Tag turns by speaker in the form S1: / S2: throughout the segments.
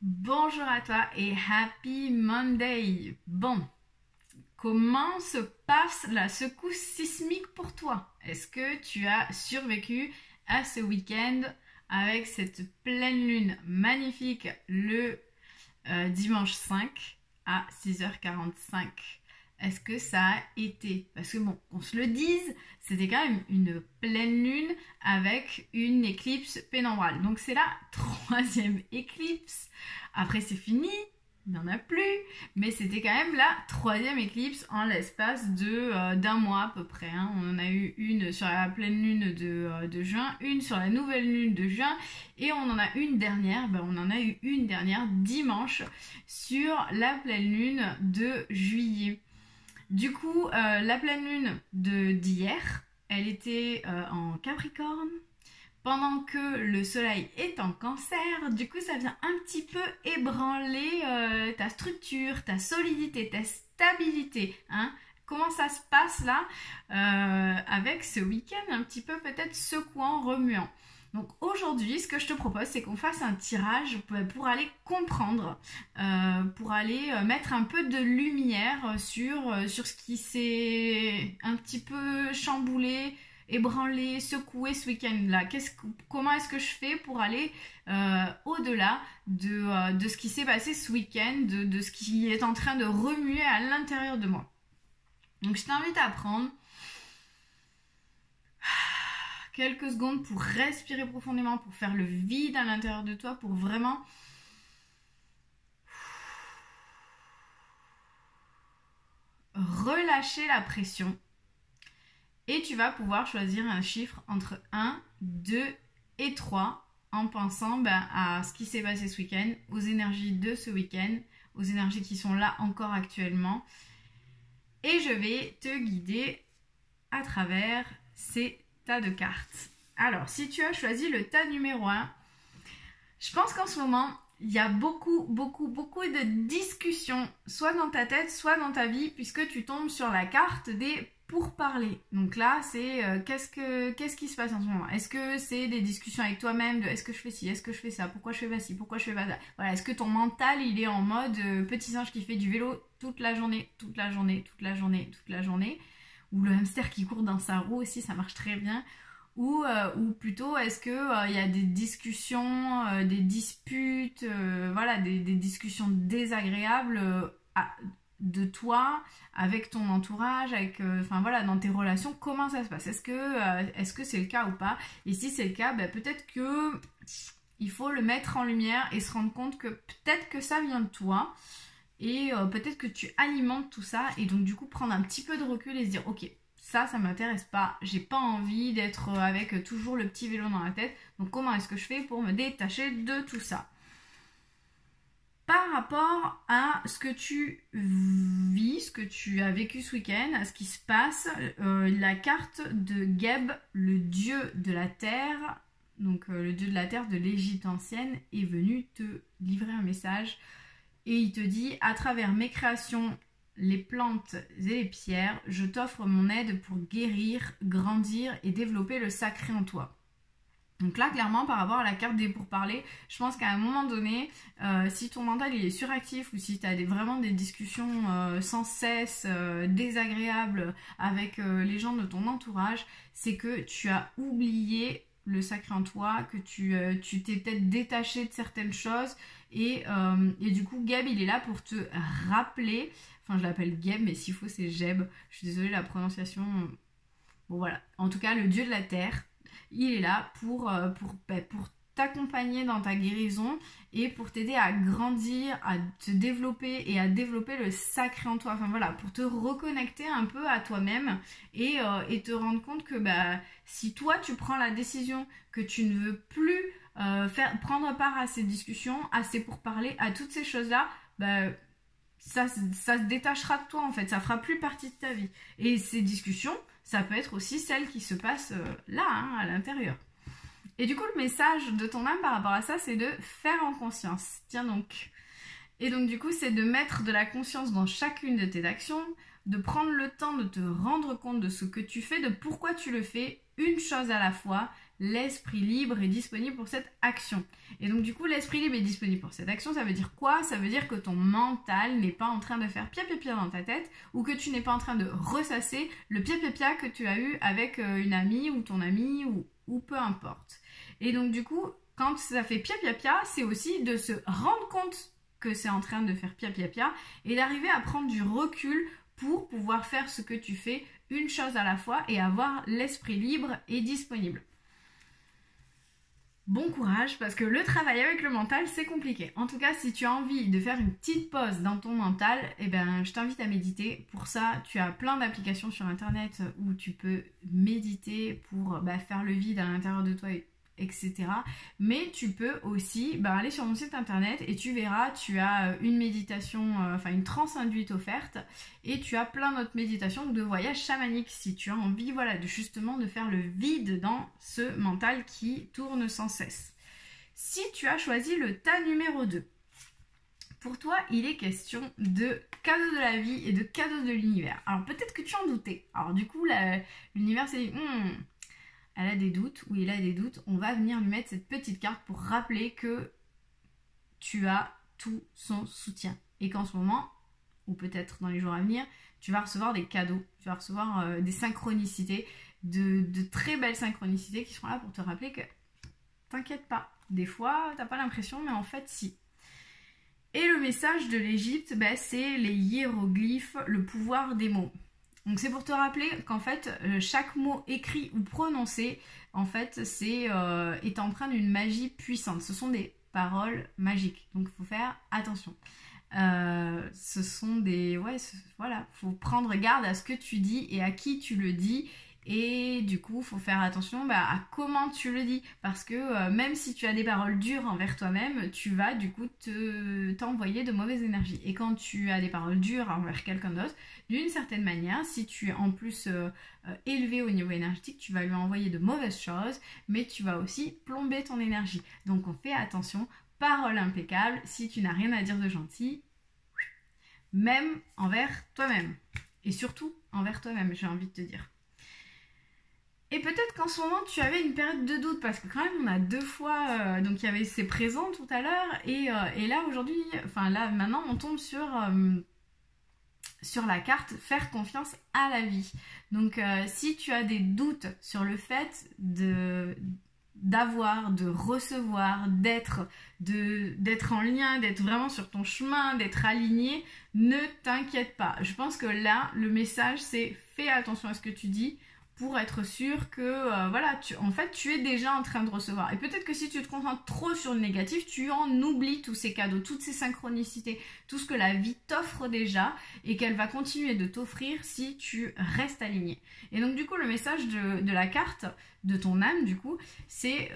S1: Bonjour à toi et Happy Monday. Bon, comment se passe la secousse sismique pour toi? Est-ce que tu as survécu à ce week-end avec cette pleine lune magnifique le dimanche 5 à 6h45? Est-ce que ça a été? Parce que bon, qu'on se le dise, c'était quand même une pleine lune avec une éclipse pénombrale. Donc c'est la troisième éclipse. Après c'est fini, il n'y en a plus. Mais c'était quand même la troisième éclipse en l'espace d'un mois à peu près. Hein. On en a eu une sur la pleine lune de juin, une sur la nouvelle lune de juin. Et on en a une dernière, on en a eu une dernière dimanche sur la pleine lune de juillet. Du coup, la pleine lune d'hier, elle était en Capricorne, pendant que le soleil est en Cancer. Du coup, ça vient un petit peu ébranler ta structure, ta solidité, ta stabilité. Hein. Comment ça se passe là avec ce week-end un petit peu peut-être secouant, remuant. Donc aujourd'hui, ce que je te propose, c'est qu'on fasse un tirage pour aller comprendre, pour aller mettre un peu de lumière sur ce qui s'est un petit peu chamboulé, ébranlé, secoué ce week-end-là. Comment est-ce que je fais pour aller au-delà de ce qui s'est passé ce week-end, de ce qui est en train de remuer à l'intérieur de moi. Donc je t'invite à prendre quelques secondes pour respirer profondément, pour faire le vide à l'intérieur de toi, pour vraiment relâcher la pression. Et tu vas pouvoir choisir un chiffre entre 1, 2 et 3 en pensant à ce qui s'est passé ce week-end, aux énergies de ce week-end, aux énergies qui sont là encore actuellement. Et je vais te guider à travers ces tas de cartes. Alors, si tu as choisi le tas numéro 1, je pense qu'en ce moment, il y a beaucoup de discussions, soit dans ta tête, soit dans ta vie, puisque tu tombes sur la carte des pourparlers. Donc là, c'est qu'est-ce qui se passe en ce moment? Est-ce que c'est des discussions avec toi-même de est-ce que je fais ci, est-ce que je fais ça, pourquoi je fais pas ci, pourquoi je fais pas ça? Voilà, est-ce que ton mental, il est en mode petit singe qui fait du vélo toute la journée, ou le hamster qui court dans sa roue aussi, ça marche très bien. Ou plutôt est-ce que y a des discussions, des disputes, voilà, des discussions désagréables de toi, avec ton entourage, avec, voilà, dans tes relations, comment ça se passe? Est-ce que c'est le cas ou pas? Et si c'est le cas, peut-être que il faut le mettre en lumière et se rendre compte que peut-être que ça vient de toi. Et peut-être que tu alimentes tout ça et donc du coup prendre un petit peu de recul et se dire ok, ça m'intéresse pas, j'ai pas envie d'être avec toujours le petit vélo dans la tête, donc comment est-ce que je fais pour me détacher de tout ça? Par rapport à ce que tu vis, ce que tu as vécu ce week-end, à ce qui se passe, la carte de Geb, le dieu de la terre, donc le dieu de la terre de l'Égypte ancienne, est venu te livrer un message. Et il te dit, à travers mes créations, les plantes et les pierres, je t'offre mon aide pour guérir, grandir et développer le sacré en toi. Donc là, clairement, par rapport à la carte des pourparlers, je pense qu'à un moment donné, si ton mental il est suractif ou si tu as vraiment des discussions sans cesse, désagréables avec les gens de ton entourage, c'est que tu as oublié le sacré en toi, que tu t'es peut-être détaché de certaines choses et du coup Geb il est là pour te rappeler, enfin je l'appelle Geb mais s'il faut c'est Geb, je suis désolée la prononciation, bon voilà, en tout cas le dieu de la terre, il est là pour t'accompagner dans ta guérison et pour t'aider à grandir, à te développer et à développer le sacré en toi. Enfin voilà, pour te reconnecter un peu à toi-même et te rendre compte que si toi tu prends la décision que tu ne veux plus prendre part à ces discussions, à ces pourparlers, à toutes ces choses-là, ça se détachera de toi en fait, ça fera plus partie de ta vie. Et ces discussions, ça peut être aussi celles qui se passent là, hein, à l'intérieur. Et du coup, le message de ton âme par rapport à ça, c'est de faire en conscience. Tiens donc. Et donc du coup, c'est de mettre de la conscience dans chacune de tes actions, de prendre le temps de te rendre compte de ce que tu fais, de pourquoi tu le fais, une chose à la fois, l'esprit libre est disponible pour cette action. Et donc du coup, l'esprit libre est disponible pour cette action, ça veut dire quoi? Ça veut dire que ton mental n'est pas en train de faire pia pia pia dans ta tête, ou que tu n'es pas en train de ressasser le pia pia pia que tu as eu avec une amie ou ton ami ou peu importe. Et donc du coup, quand ça fait pia pia pia, c'est aussi de se rendre compte que c'est en train de faire pia pia pia et d'arriver à prendre du recul pour pouvoir faire ce que tu fais une chose à la fois et avoir l'esprit libre et disponible. Bon courage parce que le travail avec le mental c'est compliqué. En tout cas, si tu as envie de faire une petite pause dans ton mental, eh ben, je t'invite à méditer. Pour ça, tu as plein d'applications sur internet où tu peux méditer pour faire le vide à l'intérieur de toi, etc. Mais tu peux aussi aller sur mon site internet et tu verras, tu as une méditation, une transe induite offerte et tu as plein d'autres méditations de voyage chamanique si tu as envie justement de faire le vide dans ce mental qui tourne sans cesse. Si tu as choisi le tas numéro 2, pour toi, il est question de cadeaux de la vie et de cadeaux de l'univers. Alors peut-être que tu en doutais. Alors du coup, l'univers s'est dit... elle a des doutes, ou il a des doutes, on va venir lui mettre cette petite carte pour rappeler que tu as tout son soutien. Et qu'en ce moment, ou peut-être dans les jours à venir, tu vas recevoir des cadeaux, tu vas recevoir des synchronicités, de très belles synchronicités qui seront là pour te rappeler que t'inquiète pas. Des fois, t'as pas l'impression, mais en fait, si. Et le message de l'Égypte, c'est les hiéroglyphes, le pouvoir des mots. Donc c'est pour te rappeler qu'en fait, chaque mot écrit ou prononcé, en fait, est empreint d'une magie puissante. Ce sont des paroles magiques, donc il faut faire attention. Ce sont des... voilà, faut prendre garde à ce que tu dis et à qui tu le dis. Et du coup, il faut faire attention à comment tu le dis. Parce que même si tu as des paroles dures envers toi-même, tu vas du coup t'envoyer de mauvaises énergies. Et quand tu as des paroles dures envers quelqu'un d'autre, d'une certaine manière, si tu es en plus élevé au niveau énergétique, tu vas lui envoyer de mauvaises choses, mais tu vas aussi plomber ton énergie. Donc on fait attention, parole impeccable, si tu n'as rien à dire de gentil, même envers toi-même. Et surtout envers toi-même, j'ai envie de te dire. Et peut-être qu'en ce moment tu avais une période de doute parce que quand même on a deux fois, donc il y avait ces présents tout à l'heure et là aujourd'hui, maintenant on tombe sur la carte faire confiance à la vie. Donc si tu as des doutes sur le fait d'avoir, de recevoir, d'être en lien, d'être vraiment sur ton chemin, d'être aligné, ne t'inquiète pas. Je pense que là le message c'est fais attention à ce que tu dis, pour être sûr que tu es déjà en train de recevoir. Et peut-être que si tu te concentres trop sur le négatif, tu en oublies tous ces cadeaux, toutes ces synchronicités, tout ce que la vie t'offre déjà et qu'elle va continuer de t'offrir si tu restes aligné. Et donc du coup, le message de la carte de ton âme, du coup, c'est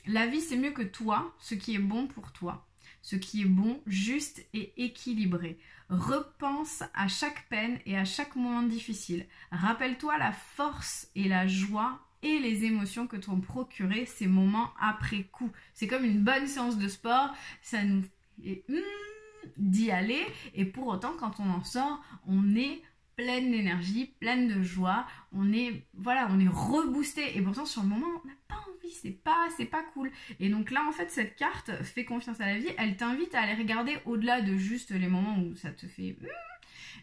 S1: la vie c'est mieux que toi, ce qui est bon pour toi. Ce qui est bon, juste et équilibré. Repense à chaque peine et à chaque moment difficile. Rappelle-toi la force et la joie et les émotions que t'ont procuré ces moments après coup. C'est comme une bonne séance de sport, ça nous fait d'y aller et pour autant quand on en sort, on est pleine d'énergie, pleine de joie, on est reboosté et pourtant sur le moment on n'a pas envie, c'est pas cool. Et donc là en fait cette carte fais confiance à la vie, elle t'invite à aller regarder au-delà de juste les moments où ça te fait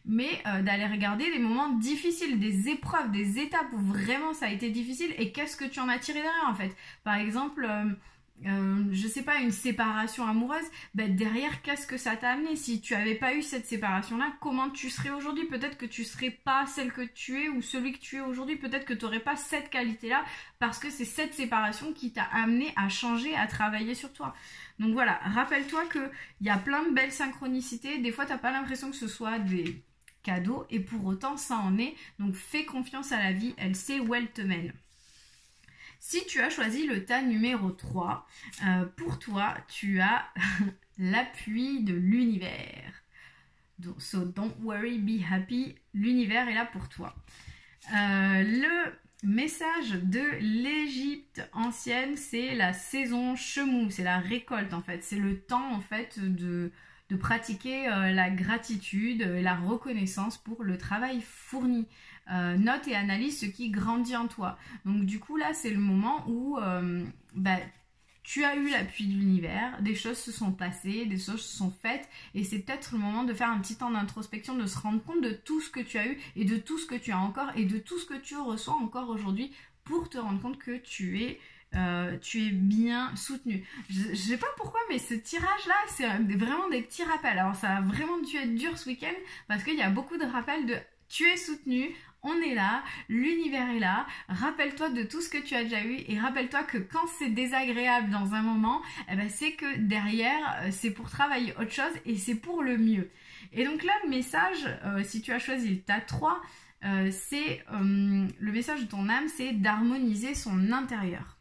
S1: mais d'aller regarder les moments difficiles, des épreuves, des étapes où vraiment ça a été difficile et qu'est-ce que tu en as tiré derrière en fait. Par exemple je sais pas, une séparation amoureuse, derrière qu'est-ce que ça t'a amené? Si tu avais pas eu cette séparation là, comment tu serais aujourd'hui? Peut-être que tu serais pas celle que tu es ou celui que tu es aujourd'hui, peut-être que tu n'aurais pas cette qualité là parce que c'est cette séparation qui t'a amené à changer, à travailler sur toi. Donc voilà, rappelle-toi qu'il y a plein de belles synchronicités, des fois t'as pas l'impression que ce soit des cadeaux et pour autant ça en est, donc fais confiance à la vie, elle sait où elle te mène. Si tu as choisi le tas numéro 3, pour toi, tu as l'appui de l'univers. So don't worry, be happy, l'univers est là pour toi. Le message de l'Égypte ancienne, c'est la saison chemou, c'est la récolte en fait. C'est le temps en fait de pratiquer la gratitude, la reconnaissance pour le travail fourni. Note et analyse ce qui grandit en toi. Donc du coup là c'est le moment où tu as eu l'appui de l'univers, des choses se sont passées, des choses se sont faites, et c'est peut-être le moment de faire un petit temps d'introspection, de se rendre compte de tout ce que tu as eu, et de tout ce que tu as encore, et de tout ce que tu reçois encore aujourd'hui, pour te rendre compte que tu es bien soutenu. Je sais pas pourquoi, mais ce tirage-là, c'est vraiment des petits rappels. Alors ça a vraiment dû être dur ce week-end, parce qu'il y a beaucoup de rappels de tu es soutenu, on est là, l'univers est là, rappelle-toi de tout ce que tu as déjà eu et rappelle-toi que quand c'est désagréable dans un moment, c'est que derrière, c'est pour travailler autre chose et c'est pour le mieux. Et donc là, le message, si tu as choisi le tas 3, le message de ton âme, c'est d'harmoniser son intérieur.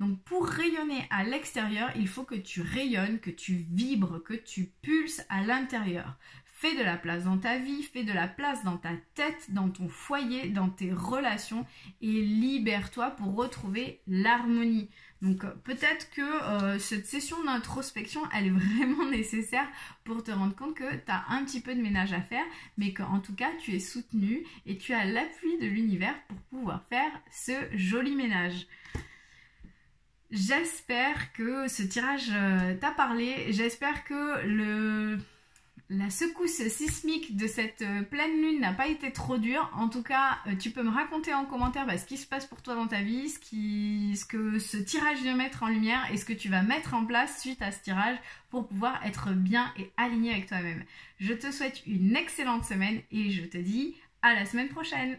S1: Donc pour rayonner à l'extérieur, il faut que tu rayonnes, que tu vibres, que tu pulses à l'intérieur. Fais de la place dans ta vie, fais de la place dans ta tête, dans ton foyer, dans tes relations et libère-toi pour retrouver l'harmonie. Donc peut-être que cette session d'introspection, elle est vraiment nécessaire pour te rendre compte que tu as un petit peu de ménage à faire, mais qu'en tout cas tu es soutenu et tu as l'appui de l'univers pour pouvoir faire ce joli ménage. J'espère que ce tirage t'a parlé, j'espère que la secousse sismique de cette pleine lune n'a pas été trop dure. En tout cas, tu peux me raconter en commentaire ce qui se passe pour toi dans ta vie, ce que ce tirage vient mettre en lumière et ce que tu vas mettre en place suite à ce tirage pour pouvoir être bien et aligné avec toi-même. Je te souhaite une excellente semaine et je te dis à la semaine prochaine.